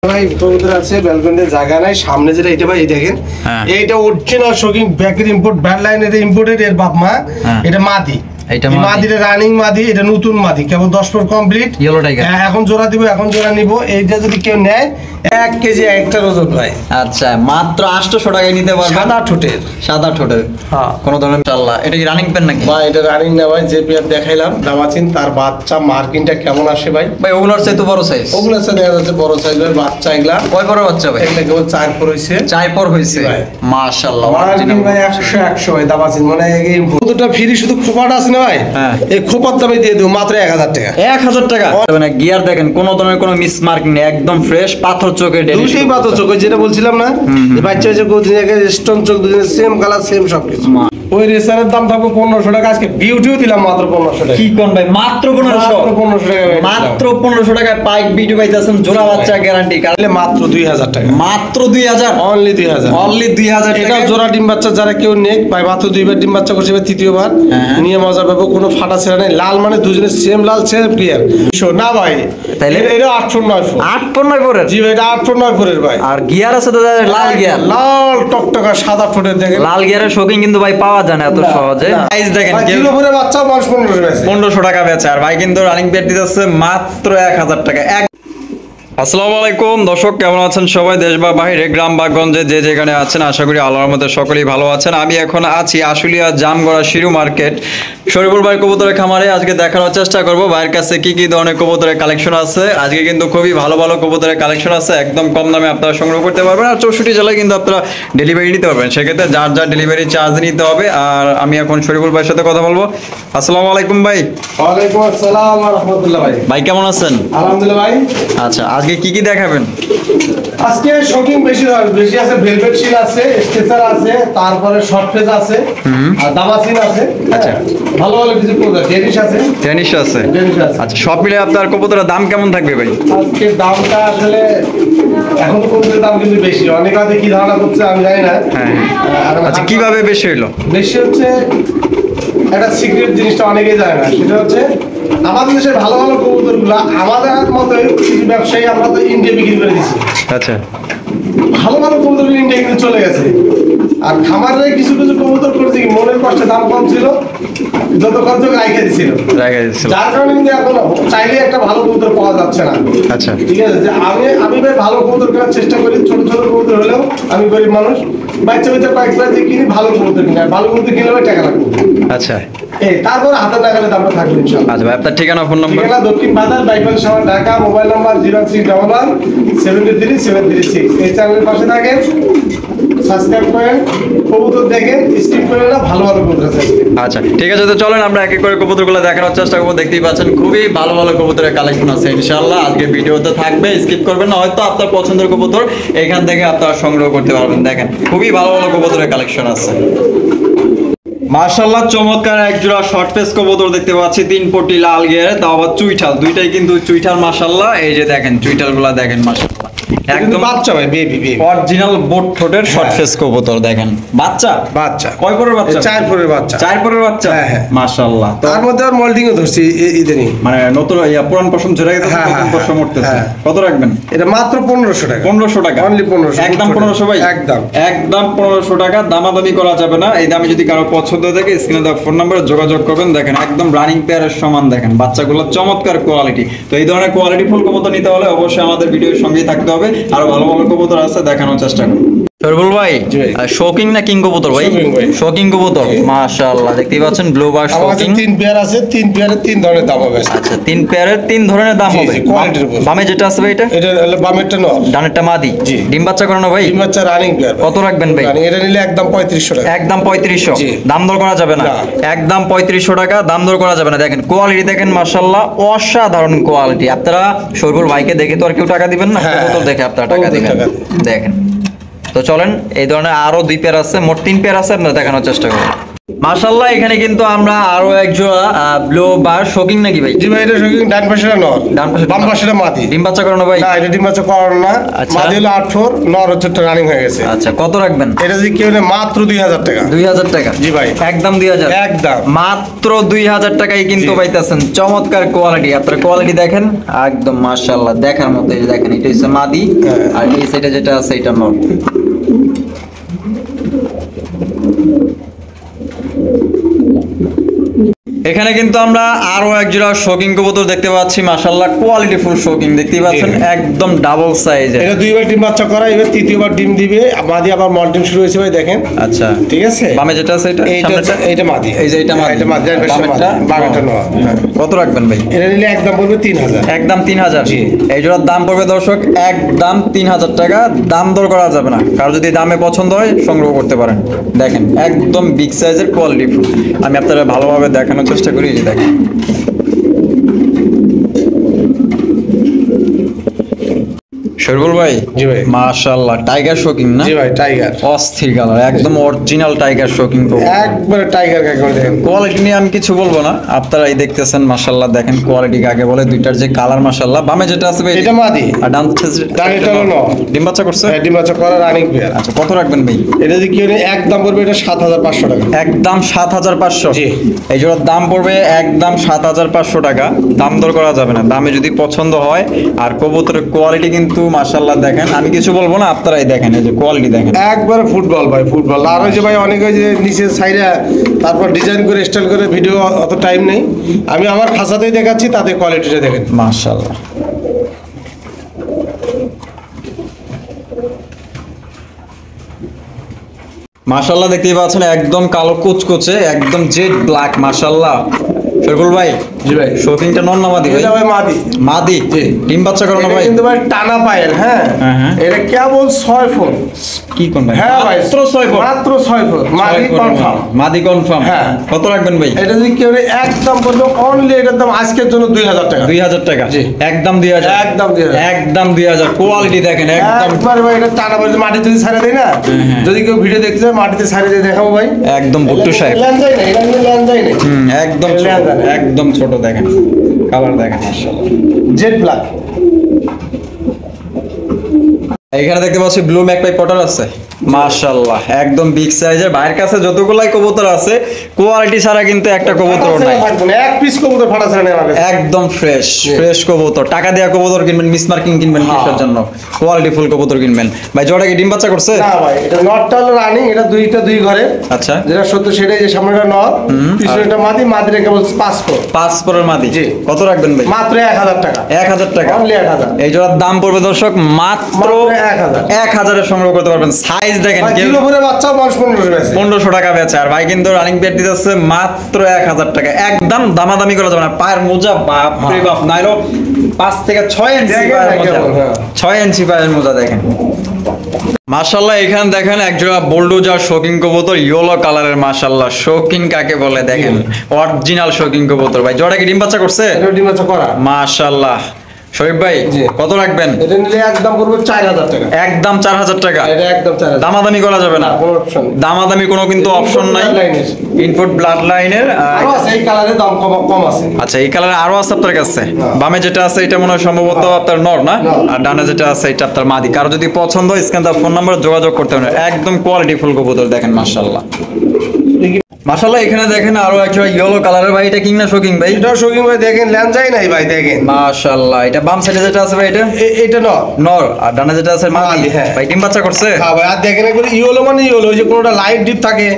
ভাই কবুতর আছে ব্যালকনিতে জায়গা নাই সামনে যেটা এটা ভাই এই দেখেন এইটা অরিজিনাল শোকিং ব্যাকের ইম্পোর্ট ব্যাড লাইন এর ইম্পোর্টেড এর বাপ মা এটা মাদি এটা মাদির রানিং মাদি এটা নতুন মাদি কেবল 10 পর কমপ্লিট ইয়েলো টাইগার এখন জোড়া দিব এখন জোড়া নিব এইটা যদি কেউ নেয় 1 কেজি একটা ওজন ভাই আচ্ছা মাত্র 800 টাকায় নিতে পারবেন সাদা ঠোঁটের হ্যাঁ কোন ধরনের ইনশাআল্লাহ এটা কি রানিং পেন নাকি ভাই এটা রানিং না ভাই যে পেয়ার দেখাইলাম দামাচিন তার বাচ্চা মার্কিংটা কেমন আসে ভাই ওগুলোর চাইতে বড় সাইজ ওগুলোর চাইতে দেখা যাচ্ছে বড় সাইজের বাচ্চা এগুলা কয় পরের বাচ্চা ভাই এটা কেবল 4 পর হইছে 4 পর হইছে মাশাআল্লাহ মার্কিং ভাই 100 ভাই দামাচিন মানে এই কতটা ফ্রি শুধু খোপাটা আছে না ভাই এই খোপার দামে দিয়ে দেব মাত্র 1000 টাকা 1000 টাকা মানে গিয়ার দেখেন কোন ধরনের কোনো মিস মার্কিং নেই একদম ফ্রেশ পাথর চোখে দুটোই পাথর চোখ যেটা বলছিলাম না যে বাচ্চা হয়েছে কোদিন আগে স্টোন চোখ দুদিন সেম কালার সেম সবকিছু ওই রেসারের দাম থাকবে 1500 টাকা আজকে বিউটিও দিলাম মাত্র 1500 টাকা কি কোন ভাই মাত্র 1500 টাকা মাত্র 1500 টাকায় পাইক বিউটি পাইতেছেন জোড়া বাচ্চা গ্যারান্টি কালে মাত্র 2000 টাকা মাত্র 2000 অনলি 2000 টাকা এটা জোড়া ডিম বাচ্চা যারা কেউ নেক ভাই মাত্র দুইবার ডিম বাচ্চা করছে তৃতীয়বার নিয়ে মজা পাবো কোনো ফাটা ছেড়া নেই লাল মানে দুজনের সেম লাল সেম ক্লিয়ার না ভাই তাইলে এটা 809 পরের জি ভাই এটা 809 পরের ভাই আর গিয়ার আছে তো লাল গিয়ার লাল টকটকা সাদা ঠোঁটের দেখেন লাল গিয়ারের শোকিং কিন্তু ভাই পাওয়া যায় না এত সহজে প্রাইস দেখেন কিলো ভরে বাচ্চা 1500 টাকা বেচে আর ভাই কিন্তু রানিং পেট দিতেছে মাত্র 1000 টাকা। আসসালামু আলাইকুম দর্শক, কেমন আছেন সবাই দেশ বা বাইরে গ্রাম বা গঞ্জে যে যেখানে আছেন, আশা করি আল্লাহর রহমতে সকলেই ভালো আছেন। আমি এখন আছি আশুলিয়া জামগড়া শিরু মার্কেট শরীফুল ভাই কবুতরের খামারে। আজকে দেখানোর চেষ্টা করব ভাইয়ের কাছে কি কি ধরনের কবুতরের কালেকশন আছে। আজকে কিন্তু খুবই ভালো ভালো কবুতরের কালেকশন আছে, একদম কম দামে আপনারা সংগ্রহ করতে পারবেন। আর 64 জেলায় কিন্তু আপনারা ডেলিভারি নিতে পারবেন, সেক্ষেত্রে যার যার ডেলিভারি চার্জ নিতে হবে। আর আমি এখন শরীফুল ভাইয়ের সাথে কথা বলবো। আসসালামু আলাইকুম ভাই। ওয়ালাইকুম আসসালাম ওয়া রাহমাতুল্লাহ। ভাই কেমন আছেন? আলহামদুলিল্লাহ ভাই। আচ্ছা আজকে কি কি দেখাবেন? আজকে শোকিং বেশি আছে, ভেলভেট শিল আছে, স্ট্রেচার আছে, তারপরে শর্ট ফেজ আছে, আর দামাসিন আছে। আচ্ছা ভালো ভালো কিছু কবুতর ডেনিশ আছে। ডেনিশ আছে। আচ্ছা সব মিলে আপনার কবুতরের দাম কেমন থাকবে ভাই? আজকে দামটা আসলে এখন তো কবুতরের দাম কিন্তু বেশি, অনেক আগে কি ধারণা করছে আমি জানি না। হ্যাঁ আচ্ছা কিভাবে বেশি হলো? বেশি হচ্ছে একটা সিক্রেট জিনিসটা অনেকেই জানে না, সেটা হচ্ছে আমাদের দেশের ভালো ভালো কবুতরগুলো আমাদের মতো কিছু ব্যবসায়ী আমরা তো ইন্ডিয়া বিক্রি করে দিচ্ছি। আচ্ছা ভালো ভালো কবুতর ইন্ডিয়া কিন্তু চলে গেছে, আর খামারে কিছু কিছু কবুতর করেছে কি মনের কষ্টে দাম কম ছিল, যত খরচ রাইখে দিছিল, যার কারণে কিন্তু এখন চাইলে একটা ভালো কবুতর পাওয়া যাচ্ছে না। আচ্ছা ঠিক আছে, যে আমি ভাই ভালো কবুতর কেনার চেষ্টা করি, ছোট ছোট কবুতর হলেও আমি গরিব মানুষ, বাচ্চা বাচ্চা কয়েক যে কিনি ভালো কবুতর কিনে, ভালো কবুতর কিনলে ভাই টাকা লাগবে। আচ্ছা তারপরে হাতে লাগালে দামটা থাকবে ইনশাআল্লাহ। আচ্ছা ভাই আপনার ঠিকানা ফোন নাম্বার? ঠিকানা দক্ষিণ বাজার বাইপাস শহর ঢাকা, মোবাইল নাম্বার 06117373736। এই চ্যানেলের পাশে থাকেন, সাবস্ক্রাইব করেন, কবুতর দেখেন, স্কিপ করেন না, ভালো ভালো কবুতর আছে। আচ্ছা ঠিক আছে, তো চলেন আমরা এক এক করে কবুতরগুলো দেখানোর চেষ্টা করবো। দেখতেই পাচ্ছেন খুবই ভালো ভালো কবুতরের কালেকশন আছে ইনশাআল্লাহ। আজকে ভিডিওতে থাকবে, স্কিপ করবেন না, হয়তো আপনার পছন্দের কবুতর এখান থেকে আপনারা সংগ্রহ করতে পারবেন। দেখেন খুবই ভালো ভালো কবুতরের কালেকশন আছে। মাশাআল্লাহ চমৎকার এক জোড়া শর্ট ফেস কবুতর দেখতে পাচ্ছি, 3 পটি লাল গিয়ারে, তাও আবার চুইঠাল, দুইটাই কিন্তু চুইঠাল মাশাআল্লাহ। এই যে দেখেন চুইঠালগুলো দেখেন মাশাআল্লাহ, একদম বাচ্চা ভাই, বেবি অরিজিনাল বোট ঠোঁটের শর্ট ফেস কবুতর দেখেন। বাচ্চা কয় পরের বাচ্চা? 4 পরের বাচ্চা। 4 পরের বাচ্চা, হ্যাঁ মাশাআল্লাহ। তার মধ্যে আর মোল্ডিংও ধরছি ইদানিং, মানে নতুন পুরান পশম ঝরে গেছে, নতুন পশম উঠতেছে। কত রাখবেন? এটা মাত্র 1500 টাকা। 1500 টাকা অনলি 1500, একদম 1500 ভাই, একদম 1500 টাকা। দামাদামি করা যাবে না। এই দামে যদি কারো পছন্দ থাকে স্ক্রিনে দেওয়া ফোন নম্বরে যোগাযোগ করবেন। দেখেন একদম রানিং পেয়ারের সমান, দেখেন বাচ্চাগুলো চমৎকার কোয়ালিটি। তো এই ধরনের কোয়ালিটি ফুল কবুতর নিতে হলে অবশ্যই আমাদের ভিডিওর সঙ্গেই থাকতে হবে। আরো ভালো ভালো কবুতর আছে, দেখানোর চেষ্টা করুন। শরীফুল ভাই শোকিং না কিং কবুতর ভাই? শোকিং কবুতর মাশাআল্লাহ, দেখতেই পাচ্ছেন ব্লু বার শোকিং। 3 পেয়ার আছে, 3 পেয়ারের 3 ধরনের দাম হবে। আচ্ছা 3 পেয়ারের 3 ধরনের দাম হবে কোয়ালিটির উপর। বামে যেটা আছে ভাই, এটা হলো বামেরটা নর, ডানেরটা মাদি। ডিম বাচ্চা করানো ভাই? ডিম বাচ্চা রানিং পেয়ার। কত রাখবেন ভাই? এটা নিলে একদম 3500 টাকা। একদম 3500, দাম দর করা যাবে না? একদম 3500 টাকা, দাম দর করা যাবে না। দেখেন কোয়ালিটি দেখেন মাশাআল্লাহ, অসাধারণ কোয়ালিটি। আপনারা শরীফুল ভাইকে দেখে তো আর কেউ টাকা দিবেন না, কবুতর দেখে আপনারা টাকা দিবেন। দেখেন তো চলেন, এই ধরনের আরো 2 পেয়ার আছে, মোট 3 পেয়ার আছে, আপনারা দেখানোর চেষ্টা করুন। মাশাআল্লাহ এখানে কিন্তু আমরা আরো এক জোড়া ব্লু বার শোকিং নাকি ভাই? জি ভাই, এটা শোকিং ডান পাশেটা নর, ডান পাশে বাম পাশেটা মাদি। ডিম বাচ্চা করানো ভাই? না, এটা ডিম বাচ্চা করানো না। আচ্ছা। মাদি হলো 8 ফোর, নর হচ্ছে রানিং হয়ে গেছে। আচ্ছা, কত রাখবেন? এটা যদি কেউ নেয় মাত্র 2000 টাকা। 2000 টাকা? জি ভাই, একদম 2000? একদম মাত্র 2000 টাকায় কিন্তু পাইতেছেন চমৎকার কোয়ালিটি। আপনার কোয়ালিটি দেখেন একদম মাশাআল্লাহ দেখার মতো। এই যে দেখেন, এটা হচ্ছে মাদি আর এই সাইডে যেটা আছে এটা নর। এখানে কিন্তু আমরা আরো এক জোড়া শোকিং কবুতর দেখতে পাচ্ছি। মাশাআল্লাহ কোয়ালিটি ফুল শোকিং দেখতেই পাচ্ছেন, একদম ডাবল সাইজের। এটা দুইবার ডিম বাচ্চা করা, এবার তৃতীয়বার ডিম দিবে। মাদি আবার মল্টিং শুরু হয়েছে ভাই, দেখেন। আচ্ছা, ঠিক আছে। বামে যেটা আছে এটা সামনেটা? এইটা মাদি। এই যে এটা মাদি, এটা মাদি, বামেরটা নর। কত রাখবেন ভাই? এটা নিলে একদম পড়বে 3000। একদম 3000? জি। এই জোড়ার দাম পড়বে দর্শক একদম 3000 টাকা। দাম দর করা যাবে না, কারো যদি দামে পছন্দ হয় সংগ্রহ করতে পারেন। দেখেন একদম বিগ সাইজের কোয়ালিটি ফুল। আমি আপনাদের ভালোভাবে দেখানোর চেষ্টা করি। এই যে দেখেন, শরীফুল ভাই। জি ভাই। মাশাআল্লাহ টাইগার শোকিং না? জি ভাই, টাইগার। অস্থির কালার, একদম অরিজিনাল টাইগার শোকিং। একবারে টাইগার কাকে বলে দেখেন। কোয়ালিটি নিয়ে আমি কিছু বলবো না, আপনারাই দেখতেছেন। মাশাআল্লাহ দেখেন কোয়ালিটি কাকে বলে। দুইটার যে কালার মাশাআল্লাহ। বামে যেটা আছে ভাই এটা মাদি আর ডান এটা হলো নর। ডিম বাচ্চা করছে? হ্যাঁ, ডিম বাচ্চা করা রানিং পেয়ার। আচ্ছা, কত রাখবেন ভাই? এটা যদি কেউ নেয় একদম পড়বে এটা 7500 টাকা। একদম 7500? জি। এই জোড়ার দাম পড়বে একদম 7500 টাকা। দাম দর করা যাবে না, দামে যদি পছন্দ হয়। আর কবুতরের কোয়ালিটি কিন্তু মাশাআল্লাহ দেখেন, আমি কিছু বলবো না, আপনারাই দেখেন। এই যে কোয়ালিটি দেখেন, একবারে ফুটবল ভাই, ফুটবল। আর ওই যে ভাই অনেকে ওই যে নিচে সাইডা তারপর ডিজাইন করে স্টাইল করে ভিডিও, অত টাইম নেই। আমি আমার খাঁচাতেই দেখাচ্ছি, তাতে কোয়ালিটিটা দেখেন। মাশাআল্লাহ। মাশাআল্লাহ দেখতেই পাচ্ছেন একদম কালো কুচকুচে, একদম জেড ব্ল্যাক। মাশাআল্লাহ শরীফুল ভাই। জি ভাই। শৌখিনটা নর না মাদি ভাই? এটা ভাই মাদি। মাদি? জি। ডিম বাচ্চা করানো এটা ভাই? কিন্তু ভাই টানা পায়ের। হ্যাঁ হ্যাঁ। এটা কেবল 6 ফুট। কি কোন ভাই? হ্যাঁ ভাই, মাত্র 6 ফুট? মাত্র 6 ফুট মাদি কনফার্ম। মাদি কনফার্ম? হ্যাঁ। কত রাখবেন ভাই? এটা যদি কেউ নেয় একদম পড়বে অনলি, এটার দাম আজকের জন্য 2000 টাকা। 2000 টাকা? জি। একদম 2000? একদম 2000। একদম 2000। কোয়ালিটি দেখেন একদম একবার ভাই, এটা টানা পায়ে মাটি যদি ছাড়ে দেয় না, যদি কেউ ভিডিও দেখতে চায় মাটিতে ছাড়ে দিয়ে দেখাবো ভাই। একদম বুট্টু সাহেব। ল্যান্ডাই না, এটা কিন্তু ল্যান্ডাই না। একদম ছোট, একদম ছোট। দেখেন কালার দেখেন মাশাআল্লাহ, জেড ব্ল্যাক। এখানে দেখতে পাচ্ছি ব্লু ম্যাকপাই পটার আছে। মাশাআল্লাহ একদম বিগ সাইজের। ভাইয়ের কাছে যতগুলাই কবুতর আছে কোয়ালিটি ছাড়া কিন্তু একটা কবুতর নাই। এক পিস কবুতর ফাটা ছাড়া নেই আমার কাছে। একদম ফ্রেশ ফ্রেশ কবুতর। টাকা দেয়া কবুতর কিনবেন, মিসমার্কিং কিনবেন কিসের জন্য? কোয়ালিটি ফুল কবুতর কিনবেন। ভাই জোড়া কি ডিম বাচ্চা করছে? না ভাই, এটা নটটা হলো রানিং। এটা দুই ঘরে। আচ্ছা, যেটা সত্য সেটাই, যে সামনেটা নট, পিছনেটা মাদি। মাদির কেবল 5 ফুট। 5 পরের মাদি। জি। কত রাখবেন ভাই? মাত্র 1000 টাকা। 1000 টাকা? অনলি 1000। এই জোড়ার দাম পড়বে দর্শক মাত্র 1000 এর সংগ্রহ করতে পারবেন। সাইজ দেখেন, কেউ 1500 টাকা বেচে, আর ভাই কিন্তু রানিং পেট দিতেছে মাত্র 1000 টাকা। একদম দামাদামি করা যাবে না। পায়ের মোজা বাপ রে বাপ, নাইলো 5 থেকে 6 ইঞ্চি পায়ের মোজা। 6 ইঞ্চি পায়ের মোজা দেখেন। মাশাআল্লাহ এখানে দেখেন একজোড়া বোল্ডোজার শোকিং কবুতর, ইয়েলো কালারের। মাশাআল্লাহ শোকিং কাকে বলে দেখেন, অরিজিনাল শোকিং কবুতর। ভাই জোড়া কি ডিম বাচ্চা করছে? এটা ডিম বাচ্চা করা। মাশাআল্লাহ। শরীফ ভাই কত রাখবেন? এটা নিলে একদম পড়বে 4000 টাকা। একদম 4000 টাকা? এটা একদম 4000। দামাদামি করা যাবে না? কোনো অপশন নেই। দামাদামি কোনো কিন্তু অপশন নাই। ইনপুট ব্লাড লাইনের আরো আছে, এই কালারে দাম কম আছে। আচ্ছা, এই কালারে আরো আছে আপনার কাছে? বামে যেটা আছে এটা মনে হয় সম্ভবত আপনার নর না? আর ডানে যেটা আছে এটা আপনার মাদি। কারো যদি পছন্দ হয় স্ক্যান ফোন নাম্বার যোগাযোগ করতে হবে। একদম কোয়ালিটি ফুল কবুতর দেখেন মাশাআল্লাহ। মাশাআল্লাহ এখানে দেখেন আরো একটা ইয়েলো কালারের। ভাই এটা কিং না শোকিং ভাই? এটাও শোকিং ভাই, দেখেন ল্যান্ডাই নাই ভাই, দেখেন মাশাআল্লাহ। এটা বাম সাইডে যেটা আছে ভাই এটা? এটা নর। নর। আর ডানে যেটা আছে মাদি। হ্যাঁ। ভাই ডিম বাচ্চা করছে? হ্যাঁ ভাই। আর দেখেন একবার ইয়েলো মানে ইয়েলো, ওই যে কোনটা লাইট ডিপ থাকে।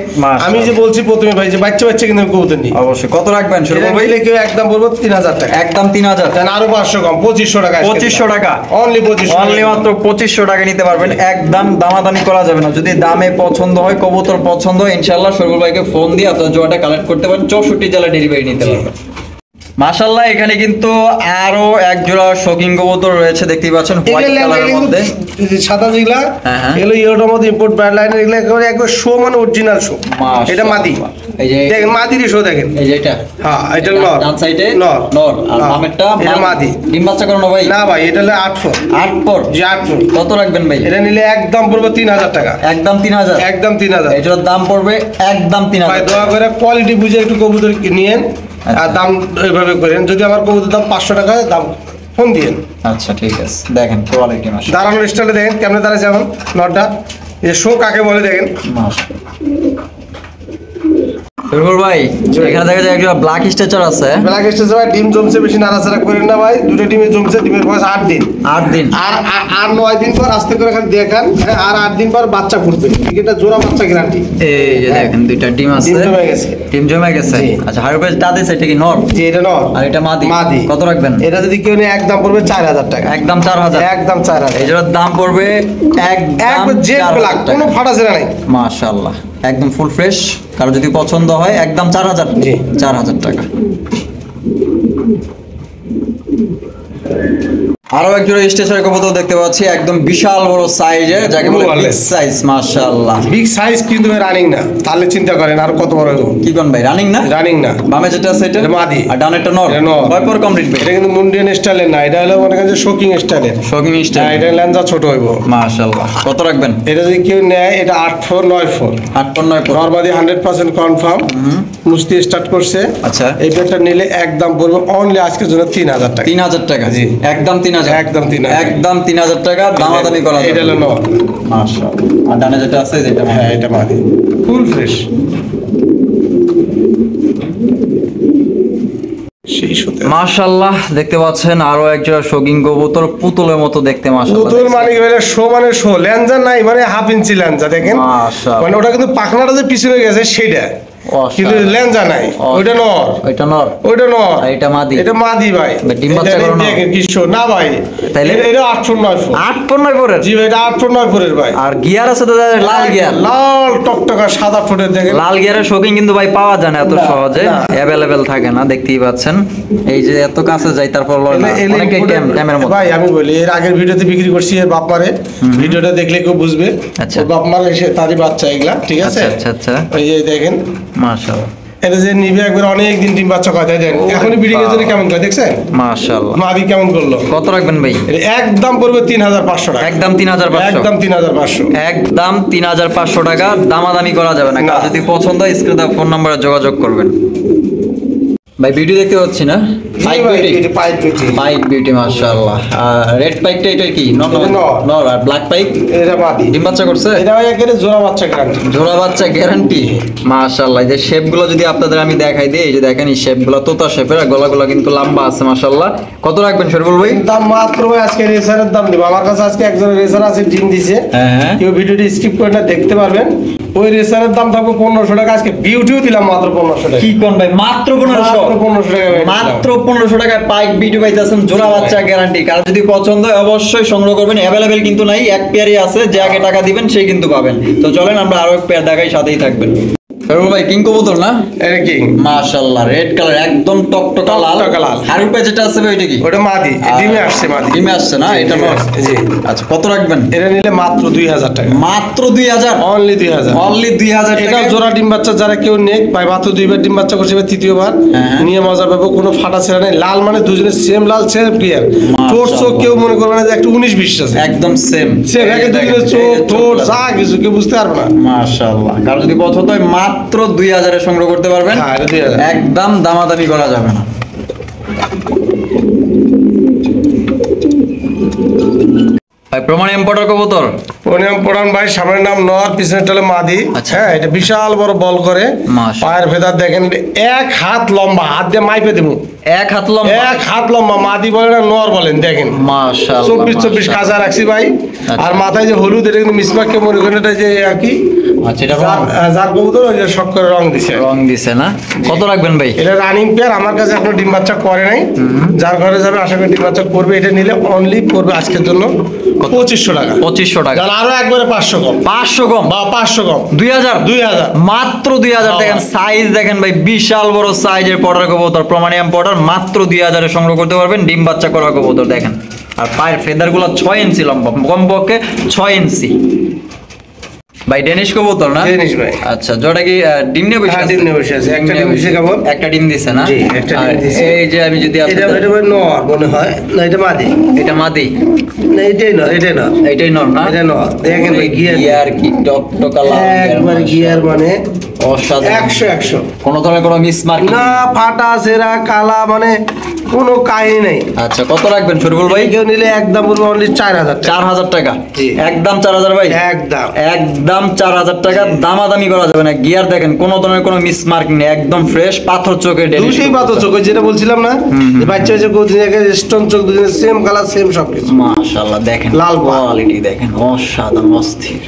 আমি যে বলছি প্রথমে ভাই, যে বাচ্চা কিন্তু কবুতর নেই। অবশ্যই। কত রাখবেন শুরু ভাই? কেউ একদম বলবো 3000 টাকা। একদম 3000? আরো 500 কম, 2500 টাকা। 2500 টাকা? অনলি 2500। অনলি মাত্র 2500 টাকা নিতে পারবেন। একদম দামাদামি করা যাবে না। যদি দামে পছন্দ হয়, কবুতর পছন্দ হয়, ইনশাআল্লাহ শরীফুল ভাইকে ফোন দিয়ে আপনার জোড়াটা কালেক্ট করতে পারেন। 64 জেলা ডেলিভারি নিতে পারবেন। মাশাআল্লাহ এখানে কিন্তু আরো এক জোড়া শৌখিন কবুতর রয়েছে, দেখতেই পাচ্ছেন হোয়াইট কালারের মধ্যে। সাদা যেগুলা এগুলো ইউরোর মধ্যে ইম্পোর্ট ব্র্যান্ড লাইনের, এগুলো একেবারে একবার শো মানে অরিজিনাল শো। এটা মাদি, এই যে দেখেন মাদির শো দেখেন, এই যে এটা, হ্যাঁ এটা নর, ডান সাইডে নর, নর আর বামেরটা এটা মাদি। ডিম বাচ্চা করানো ভাই? না ভাই, এটা হলো 8 ফোর। 8 পর? জি 8 ফোর। কত রাখবেন ভাই? এটা নিলে একদম পড়বে 3000 টাকা। একদম 3000? একদম 3000। এটার দাম পড়বে একদম 3000। ভাই দয়া করে কোয়ালিটি বুঝে একটু কবুতর নিয়েন আর দাম এইভাবে করেন। যদি আমার কবুতর দাম 500 টাকা হয়, দাম ফোন দিয়েন। আচ্ছা ঠিক আছে, দেখেন কোয়ালিটি মাশাআল্লাহ। দাঁড়ানোর স্টাইলে দেখেন কেমনে দাঁড়াচ্ছে এখন নটটা, এই শো কাকে বলে দেখেন মাশাআল্লাহ। ভাই এখানে দেখা যায় একটা ব্ল্যাক স্ট্রেচার আছে। ব্ল্যাক স্ট্রেচার ভাই ডিম জমছে, বেশি নাড়াচাড়া করেন না ভাই। দুটো ডিমে জমছে, ডিমের বয়স 8 দিন। 8 দিন? আর 9 দিন পর আস্তে করে খালি দেখান, আর 8 দিন পর বাচ্চা ফুটবে। এটা জোড়া বাচ্চা গ্যারান্টি। এই যে দেখেন দুইটা ডিম আছে, ডিম জমে গেছে। ডিম জমে গেছে। আচ্ছা হাড় উপরে দাঁত আছে, এটা কি নর? জি এটা নর। আর এটা মাদি? মাদি। কত রাখবেন? এটা যদি কেউ নেয় একদম পড়বে 4000 টাকা। একদম 4000? একদম 4000। এই জোড়ার দাম পড়বে একদম জেড ব্ল্যাক, কোনো ফাটা ছেড়া নাই। মাশাআল্লাহ একদম ফুল ফ্রেশ। কারো যদি পছন্দ হয় একদম 4000? জি 4000 টাকা। আরো এক জোড়া স্টেশনের কবুতর দেখতে পাচ্ছি, একদম বিশাল বড় সাইজের, যাকে বলে বিগ সাইজ। মাশাআল্লাহ বিগ সাইজ, কিন্তু রানিং না। তাহলে চিন্তা করেন আর কত বড় হবে। কি কোন ভাই, রানিং না? রানিং না। বামে যেটা আছে এটা মাদি, আর ডানেরটা নর। কয় পর কমপ্লিট ভাই? এটা কিন্তু মুন্ডিয়ান স্টাইলের না, এটা হলো মনে করেন শোকিং স্টাইলের। শৌখিন স্টাইল? এটা লেন্সা ছোট হইব। মাশাআল্লাহ। কত রাখবেন? এটা যদি কেউ নেয়, এটা 8 ফোর 9 ফোর। 8 পর 9 পর? নরমাদি 100% কনফার্ম। মুস্তি স্টার্ট করছে। আচ্ছা এই পেটটা নিলে একদম পড়বে অনলি আজকের জন্য 3000 টাকা। 3000 টাকা? জি একদম 3000? একদম 3000। একদম 3000 টাকা। দামাদামি করা যাবে? এটা হলো নর। মাশাআল্লাহ। আর ডানে যেটা আছে যেটা? হ্যাঁ এটা মাদি, ফুল ফ্রেশ। মাশাআল্লাহ দেখতে পাচ্ছেন আরো একজোড়া শৌখিন কবুতর, পুতুলের মতো দেখতে। মাশাআল্লাহ পুতুল মানে শো মানে শো, লেন্সা নাই মানে হাফ ইঞ্চি লেন্সা দেখেন। মাশাআল্লাহ। মানে ওটা কিন্তু পাখনাটা যে পিছনে গেছে সেটা, কিন্তু লেন্সা নাই। ওইটা নর, ওইটা নর, ওইটা নর। এটা মাদি? এটা মাদি ভাই। ডিম বাচ্চা করে না? দেখেন কি শো না ভাই। তাইলে এটা 8 ফুট 9 ফুট। 8 পর 9 পরের? জি ভাই এটা 8 ফুট 9 ফুটের ভাই। আর গিয়ার আছে তো লাল গিয়ার? লাল টকটকা সাদা ফুটের দেখেন। লাল গিয়ারের শৌখিন কিন্তু ভাই পাওয়া যায় না এত সহজে, অ্যাভেলেবেল থাকে না, দেখতেই পাচ্ছেন। এই যে এত কাছে যাই তারপর অনেকটাই টাইমের মতো। ভাই আমি বলি, এর আগের ভিডিওতে বিক্রি করছি এর বাপ মারে, ভিডিওটা দেখলে কেউ বুঝবে। আচ্ছা ওর বাপ মারে এসে তারই বাচ্চা এগুলা, ঠিক আছে? আচ্ছা আচ্ছা। ওই যে দেখেন মাশাআল্লাহ। এটা যে নিবে একবার অনেক দিন ডিম বাচ্চা কথা দেন, এখনই ব্রিডিং এর জন্য কেমন করে দেখছেন? মাশাআল্লাহ। মাদি কেমন করলো? কত রাখবেন ভাই? এটা একদম পড়বে 3500 টাকা। একদম 3500? একদম 3500। একদম 3500 টাকা। দামাদামি করা যাবে না। কার যদি পছন্দ হয় স্ক্রিনে ফোন নম্বরে যোগাযোগ করবেন। ভাই ভিডিও দেখতে পাচ্ছি না? পাইক বিউটি? পাইক বিউটি মাশাআল্লাহ। রেড পাইকটা এটা কি নর? নর। আর ব্ল্যাক পাইক? এটা মাদি। ডিম বাচ্চা করছে? এটা ভাই একেবারে জোড়া বাচ্চা গ্যারান্টি। জোড়া বাচ্চা গ্যারান্টি? মাশাআল্লাহ। এই যে শেপগুলো যদি আপনাদের আমি দেখাই দিই, এই যে দেখেন এই শেপগুলো তোতা শেপের, আর গলাগুলো কিন্তু লম্বা আছে মাশাআল্লাহ। কত রাখবেন শরীফুল ভাই? দাম মাত্র আজকে রেসারের দাম দেব। আমার কাছে আজকে একজন রেসার আছে, ডিম দিছে। হ্যাঁ। কেউ ভিডিওটি স্কিপ করে না দেখতে পারবেন। ওই রেসারের দাম থাকবে 1500 টাকা। আজকে বিউটিও দিলাম মাত্র 1500 টাকা। কি কোন ভাই, মাত্র 1500? মাত্র 1500 টাকায় পাইক বিউটি পাইতেছেন, জোড়া বাচ্চা গ্যারান্টি। কারণ যদি পছন্দ হয় অবশ্যই সংগ্রহ করবেন। অ্যাভেলেবেল কিন্তু নাই, এক পেয়ারই আছে, যে আগে টাকা দিবেন সেই কিন্তু পাবেন। তো চলেন আমরা আরো এক পেয়ার দেখাই, সাথেই থাকবেন। ভাই কিং কবুতর না? এটা কিং মাশাআল্লাহ। রেড কালার, একদম টকটকা লাল। আর উপরে যেটা আছে ওইটা কি? ওটা মাদি, ডিমে আসছে। মাদি ডিমে আসছে না? এটা নর? জি। আচ্ছা কত রাখবেন? এটা নিলে মাত্র 2000 টাকা। মাত্র 2000? অনলি 2000। অনলি 2000 টাকা। এটা জোড়া ডিম বাচ্চা যারা কেউ নেক ভাই, মাত্র 2বার ডিম বাচ্চা করছে, এবার 3য় বার নিয়ে মজা পাবো। কোনো ফাটা ছেড়া নেই। লাল মানে দুজনের সেম লাল, সেম ক্লিয়ার। ঠোঁট চোখ কেউ মনে করবে না যে একটা 19-20 আছে। একদম সেম সেম, একে দুজনের চোখ ঠোঁট যা কিছু কেউ বুঝতে পারবে না। মাশাআল্লাহ। কারণ যদি পছন্দ হয় মাত্র 2000 এ সংগ্রহ করতে পারবেন। হ্যাঁ এটা 2000। একদম দামাদামি করা যাবে না। ভাই প্রমাণ ইম্পোর্টার কবুতর? পরান ভাই, সামনের নাম নর, পিছনের টালে মাদি। হ্যাঁ এটা বিশাল বড় বল করে। পায়ের ভেতর দেখেন 1 হাত লম্বা, হাত দিয়ে মাইপে দেবো। 1 হাত লম্বা? 1 হাত লম্বা। মাদি বলেন আর নর বলেন, দেখেন মাশাআল্লাহ। 24 কাঁচা রাখছি ভাই। আর মাথায় যে হলুদ, এটা কিন্তু মিসমাককে মনে করেন এটা যে আর কি আচ্ছা, এটা যার কবুতর ওই যে শখ করে রং দিছে না? কত রাখবেন ভাই? এটা রানিং পেয়ার, আমার কাছে এখনো ডিম বাচ্চা করে নাই। যার ঘরে যাবে আশা করি ডিম বাচ্চা করবে। এটা নিলে অনলি পড়বে আজকের জন্য 2500 টাকা। 2500 টাকা। আরো একবারে 500 কম। 500 কম বা 500 কম। 2000 মাত্র 2000। দেখেন সাইজ দেখেন ভাই, বিশাল বড় সাইজের পটার কবুতর, প্রমাণিয়াম পটার, মাত্র 2000 এ সংগ্রহ করতে পারবেন ডিম বাচ্চা করা কবুতর। দেখেন আর পায়ের ফেদার গুলো 6 ইঞ্চি লম্বা, কমপক্ষে 6 ইঞ্চি ভাই। ডেনিশ কবুতর না? ডেনিশ ভাই। আচ্ছা, জোড়া কি ডিম নিয়ে বসে আছে? ডিম নিয়ে বসে আছে। একটা ডিম দিছে কেবল। একটা ডিম দিছে না? জি, একটা ডিম দিছে। এই যে আমি যদি এটা ভাই নর মনে হয় না, এটা মাদি। এটা মাদি না, এটাই নর, এটাই নর। এটাই নর না? এটা নর। দেখেন ভাই গিয়ার কি টকটকা লাল একবার গিয়ার মানে অসাধারণ। 100 কোন ধরনের কোনো মিসমার্ক না, ফাটা ছেঁড়া কালা মানে কোনো কাহিনী নেই। আচ্ছা, কত রাখবেন শরীফুল ভাই? কেউ নিলে একদম বলবো অনলি 4000 টাকা। 4000 টাকা। জি। একদম 4000 ভাই। একদম 4000 টাকা। দামাদামি করা যাবে না। গিয়ার দেখেন কোন ধরনের কোনো মিসমার্ক নেই, একদম ফ্রেশ পাথর চোখের ডেনিশ। দুটোই পাথর চোখ, ওই যেটা বলছিলাম না যে বাচ্চা হয়েছে স্টোন চোখ, দুজনের সেম কালার সেম সবকিছু। মাশাআল্লাহ দেখেন লাল কোয়ালিটি দেখেন, অসাধারণ অস্থির।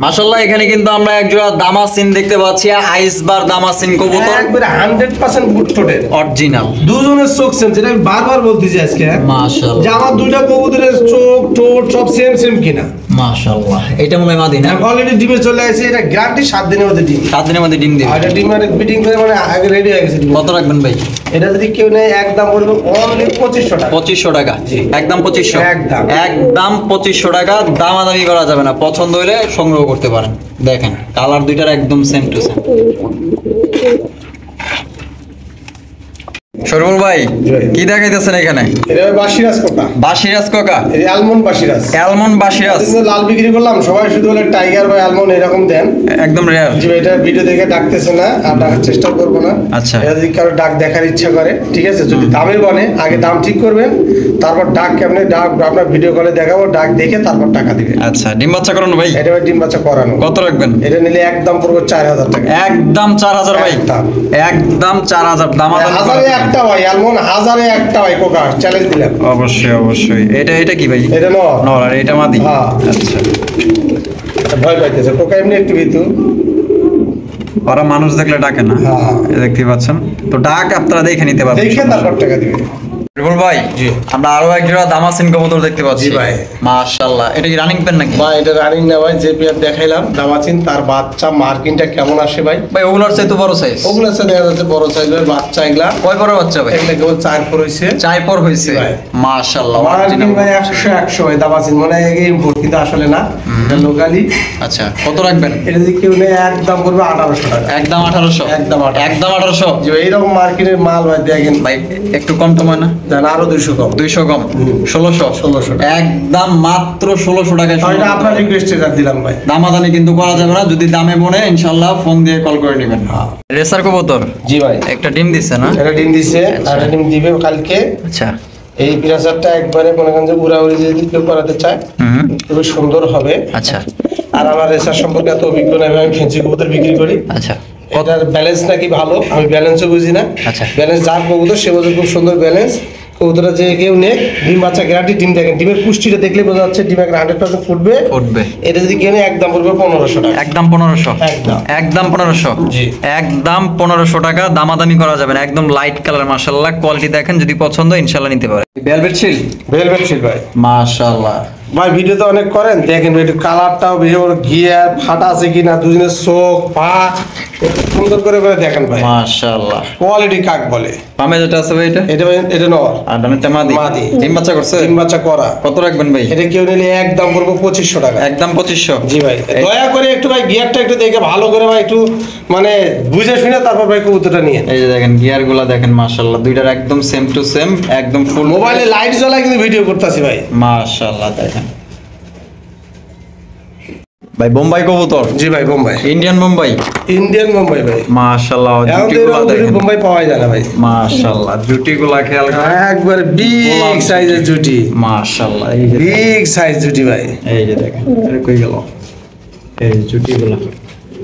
মাশাআল্লাহ এখানে কিন্তু আমরা এক জোড়া দামাসিন দেখতে পাচ্ছি, আইসবার দামাসিন কবুতর, একবারে 100% বুট টোটের অরিজিনাল। দুজনের চোখ সেম, যেটা আমি বারবার বলতেছি আজকে মাশাআল্লাহ, যে আমার দুইটা কবুতরের চোখ টোট সব সেম সেম কিনা। মাশাআল্লাহ এটা মনে হয় মাদি না? অলরেডি ডিমে চলে আসছে, এটা গ্যারান্টি 7 দিনের মধ্যে ডিম। 7 দিনের মধ্যে ডিম দিবে। আর এটা ডিম মানে বিডিং করে মানে আগে রেডি হয়ে গেছে ডিম। কত রাখবেন ভাই? এটা যদি কেউ নেয় একদম বলবো অনলি 2500 টাকা। 2500 টাকা। একদম 2500। একদম। একদম 2500 টাকা। দামাদামি করা যাবে না, পছন্দ হলে সংগ্রহ করতে পারেন। দেখেন কালার দুইটার একদম সেম টু সেম। শরীফুল ভাই কি দেখাইতেছেন এখানে? এটা বাসিরাজ কোটা, বাসিরাজ কোকা, এই অ্যালমন্ড বাসিরাজ, অ্যালমন্ড বাসিরাজ। লাল বিক্রি করলাম, সবাই শুধু বলে টাইগার বা অ্যালমন্ড এরকম দেন, একদম রেয়ার। জি এটা ভিডিও দেখে ডাকতেছে না আর ডাকার চেষ্টা করবো না। আচ্ছা, এটা যদি কারো ডাক দেখার ইচ্ছা করে ঠিক আছে, যদি দামের বনে আগে দাম ঠিক করবেন, তারপর ডাক কেমনে ডাক আপনার ভিডিও কলে দেখাবো, ডাক দেখে তারপর টাকা দিবেন। আচ্ছা, ডিম বাচ্চা করানো ভাই? এটা ডিম বাচ্চা করানো। কত রাখবেন? এটা নিলে একদম পুরো 4000 টাকা। একদম 4000 ভাই। একদম 4000। দামাদামি হাজারে একটা ভাই অ্যালমন্ড, হাজারে একটা ভাই কোকা, চ্যালেঞ্জ দিলাম। অবশ্যই অবশ্যই। এটা কি ভাই? এটা নর আর এটা মাদি। হ্যাঁ। আচ্ছা, ভয় পাইতেছে কোকা এমনি একটু ভিতু, ওরা মানুষ দেখলে ডাকে না। হ্যাঁ। দেখতে পাচ্ছেন তো, ডাক আপনারা দেখে নিতে পারবেন। দেখে তারপর টাকা দিবেন। শরীফুল ভাই জি, আমরা আরো এক জোড়া দামাসিন কবুতর দেখতে পাচ্ছি। জি ভাই। মাশাআল্লাহ, এটা কি রানিং পেন নাকি? ভাই এটা রানিং না ভাই, যে পেয়ার দেখাইলাম দামাচিন, তার বাচ্চা মার্কিংটা কেমন আসে ভাই? ভাই ওগুলোর চাই তো বড় সাইজ। ওগুলো আছে দেখা যাচ্ছে বড় সাইজের বাচ্চা, এগুলা কয় পরের বাচ্চা ভাই? এগুলা কেবল 4 পর হইছে। 4 পর হইছে। ভাই। মাশাআল্লাহ মার্কিং ভাই 100 ভাই দামাচিন, মানে ইম্পোর্ট কিন্তু আসলে না, এটা লোকালি। আচ্ছা, কত রাখবেন? এটা যদি কেউ নেয় একদম করবে 1800 টাকা। একদম 1800। একদম 1800। যে এইরকম মার্কেটের মাল ভাই দেখেন ভাই একটু কম টমায় না? জান আরো 200 কম। 200 কম। 1600। 1600 টাকা। একদম মাত্র 1600 টাকায়। এটা আপনার রিকোয়েস্টে দিলাম ভাই। দামাদামি কিন্তু করা যাবে না, যদি দামে বনে ইনশাআল্লাহ ফোন দিয়ে কল করে নেবেন। রেসার কবুতর জি ভাই, একটা ডিম দিচ্ছে না? এটা ডিম দিছে আর এটা ডিম দিবে কালকে। আচ্ছা, এই পিরাসারটা একবারে মনে করেন যে উড়াউড়ি যদি কেউ করাতে চায় খুবই সুন্দর হবে। আচ্ছা। আর আমার রেসার সম্পর্কে এত অভিজ্ঞ না, আমি ফেন্সি কবুতর বিক্রি করি। আচ্ছা, এটার ব্যালেন্স নাকি ভালো, আমি ব্যালেন্সও বুঝি না। আচ্ছা। ব্যালেন্স যার কবুতর সে বছর খুব সুন্দর ব্যালেন্স কবুতরটা, যে কেউ নেই ডিম বাচ্চা গ্যারান্টি। ডিম দেখেন, ডিমের পুষ্টিটা দেখলে বোঝা যাচ্ছে ডিম 100% ফুটবে। এটা যদি কেউ নেই একদম পড়বে 1500 টাকা। একদম 1500। একদম। একদম 1500। জি। একদম 1500 টাকা। দামাদামি করা যাবে না, একদম লাইট কালার। মাশাআল্লাহ কোয়ালিটি দেখেন, যদি পছন্দ ইনশাআল্লাহ নিতে পারে। ভেলভেট শিল। ভেলভেট শিল ভাই। মাশাআল্লাহ ভাই ভিডিও তো অনেক করেন, দেখেন একটু কালারটাও বেশি বড়, গিয়ার ফাটা আছে কিনা, দুজনের চোখ পা সুন্দর করে করে দেখেন ভাই। মাশাআল্লাহ কোয়ালিটি কাক বলে। পামে যেটা আছে ভাই, এটা এটা নর আর ডানেরটা মাদি। মাদি। ডিম বাচ্চা করছে? ডিম বাচ্চা করা। কত রাখবেন ভাই? এটা কেউ নিলে একদম পড়বো 2500 টাকা। একদম 2500। জি ভাই, দয়া করে একটু ভাই গিয়ারটা একটু দেখে ভালো করে ভাই একটু মানে বুঝে শুনে তারপর ভাই কবুতরটা নিয়ে। এই যে দেখেন গিয়ার গুলা দেখেন, মাশাআল্লাহ দুইটার একদম সেম টু সেম, একদম ফুল। মোবাইলে লাইট জ্বলা কিন্তু ভিডিও করতেছি ভাই। মাশাআল্লাহ দেখেন ভাই, বোম্বাই কবুতর। জি ভাই, বোম্বাই। ইন্ডিয়ান বোম্বাই। ইন্ডিয়ান বোম্বাই ভাই। মাশাআল্লাহ এখন তো জুটিগুলা দেখেন। বোম্বাই পাওয়া যায় না ভাই। মাশাআল্লাহ জুটিগুলা খেয়াল করেন, একবার বিগ সাইজের জুটি। মাশাআল্লাহ এই যে বিগ সাইজ জুটি ভাই। এই যে দেখেন, আরে কই গেল এই জুটিগুলা।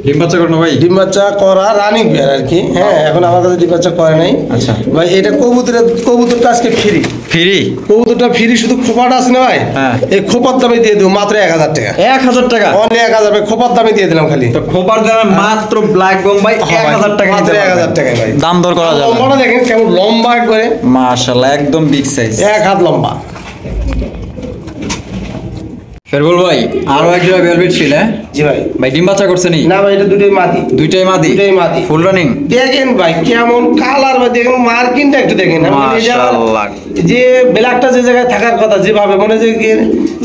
ডিম বাচ্চা করনো ভাই? ডিম বাচ্চা করা রানিং পেয়ার আর কি। হ্যাঁ, এখন আমার কাছে ডিম বাচ্চা করে নাই। আচ্ছা ভাই, এটা কবুতরটা আজকে ফ্রি। কবুতরটা ফ্রি, শুধু খোপাটা আছে না ভাই, এই খোপার দামে দিয়ে দেবো মাত্র 1000 টাকা। 1000 টাকা? অনলি 1000 ভাই, খোপার দামে দিয়ে দিলাম খালি। তো খোপার দামে মাত্র ব্ল্যাক বোম্বাই 1000 টাকা, মাত্র 1000 টাকায় ভাই। দাম দর করা যাবে। লম্বাটা দেখেন কেমন লম্বা একবারে, মাশাআল্লাহ একদম বিগ সাইজ, 1 হাত লম্বা। ফেরবুল ভাই, আরো এক জোড়া ভেলভেট ছিল। জি ভাই। ভাই ডিম বাচ্চা করছে নি? না ভাই, এটা দুটোই মাদি। দুইটাই মাদি? Full running? দেখেন ভাই কেমন কালার ভাই, দেখেন মার্কিংটা একটু দেখেন। মাশাআল্লাহ, যে ব্ল্যাকটা যে জায়গায় থাকার কথা, যেভাবে মনে হয় যে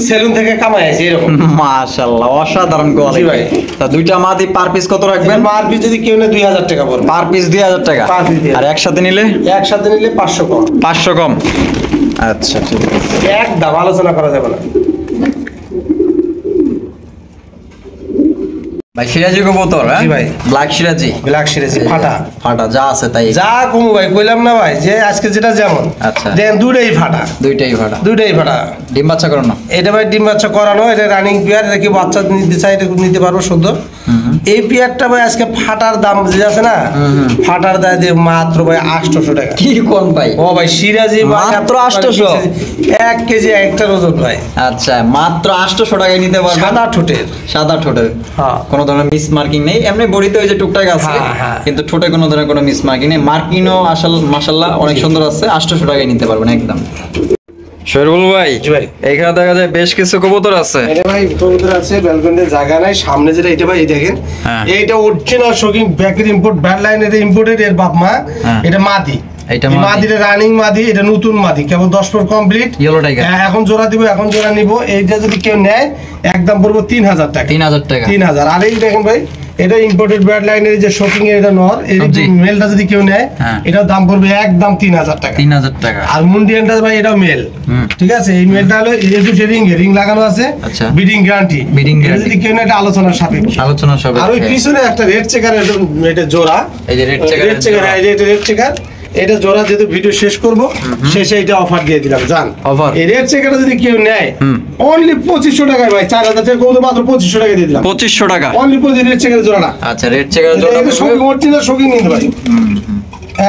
সেলুন থেকে কামাই আছে এরকম। মাশাআল্লাহ, অসাধারণ কোয়ালিটি ভাই। তা দুইটা মাদি পার পিস কত রাখবেন? পার পিস যদি কেউ নেয় 2000 টাকা পড়বে। পার পিস 2000 টাকা? আর একসাথে নিলে? একসাথে নিলে 500 কম। 500 কম? আচ্ছা ঠিক আছে, একদম আলোচনা করা যাবে না ভাই। সিরাজি কবুতর? হ্যাঁ জি ভাই। ব্ল্যাক সিরাজি? ব্ল্যাক সিরাজি ফাটা যা আছে তাই। যা কমু ভাই, কইলাম না ভাই যে আজকে যেটা যেমন। আচ্ছা, দেন দুটোই ফাটা। দুটোই ফাটা। ডিম বাচ্চা করানো? এটা ভাই ডিম বাচ্চা করানো, এটা রানিং পেয়ার। এটা কি বাচ্চা নিতে চাই এটা নিতে পারবো শুদ্ধ। এই পেয়ারটা ভাই আজকে ফাটার দাম যে আছে না, ফাটার দাম দিয়ে মাত্র ভাই 800 টাকা। কি কোন ভাই? ও ভাই, সিরাজি মাত্র 800? 1 কেজি একটার ওজন ভাই। আচ্ছা, মাত্র 800 টাকায় নিতে পারবেন। সাদা ঠোঁটের, হ্যাঁ, কোনো ধরনের মিস মার্কিং নেই। এমনি বডিতে ওই যে টুকটাক আছে, কিন্তু ঠোঁটে কোনো ধরনের কোনো মিস মার্কিং নেই। মার্কিংও মাশাআল্লাহ অনেক সুন্দর আছে। 800 টাকায় নিতে পারবেন একদম। শরীফুল ভাই, এখানে দেখা যায় বেশ কিছু কবুতর আছে। এটা ভাই কবুতর আছে, ব্যালকনিতে জায়গা নাই। সামনে যেটা এটা ভাই, এই দেখেন, এইটা অরিজিনাল শোকিং ব্যাকের ইম্পোর্ট, ব্যাড লাইনের ইম্পোর্টেড। এর বাপ মা, এটা মাদি। মাদিটা রানিং মাদি, এটা নতুন মাদি, কেবল 10 পর কমপ্লিট। ইয়েলো টাইগার এখন জোড়া দিব, এখন জোড়া নিব। এইটা যদি কেউ নেয় একদম পড়বো 3000 টাকা। 3000 টাকা? 3000। আর এই দেখেন ভাই, এটা ইম্পোর্টেড ব্যাড লাইনের যে শোকিং এর, এটা নর। এই মেলটা যদি কেউ নেয়, এটার দাম পড়বে একদম 3000 টাকা। 3000 টাকা। আর মুন্ডিয়ানটা ভাই, এটাও মেল। ঠিক আছে, এই মেলটা হলো রিং লাগানো আছে, বিডিং গ্যারান্টি। যদি কেউ নেয়, এটা আলোচনার সাপেক্ষে। আর ওই পিছনে একটা রেড চেকার, এটা জোড়া। এই যে রেড চেকার, এটা রেড চেকার, এটা জোড়া। যেহেতু ভিডিও শেষ করব, শেষে এটা অফার দিয়ে দিলাম। জান, এই রেড চেকারটা যদি কেউ নেয় অনলি 2500 টাকায় ভাই, 4000 টাকা কত, মাত্র 2500 টাকা দিয়ে দিলাম। 2500 টাকা অনলি রেড চেকারের জোড়াটা। আচ্ছা, রেড চেকারের জোড়া শোকিং, অরিজিনাল শোকিং নিতে ভাই,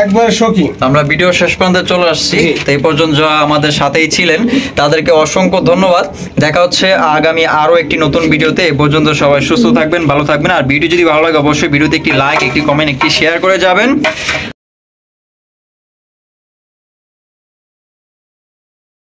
একবার শোকিং। আমরা ভিডিও শেষ পর্যন্ত চলে আসছি। এই পর্যন্ত যারা আমাদের সাথেই ছিলেন তাদেরকে অসংখ্য ধন্যবাদ। দেখা হচ্ছে আগামী আরো একটি নতুন ভিডিওতে। এই পর্যন্ত সবাই সুস্থ থাকবেন, ভালো থাকবেন। আর ভিডিও যদি ভালো লাগে অবশ্যই ভিডিওতে একটি লাইক, একটি কমেন্ট, একটি শেয়ার করে যাবেন।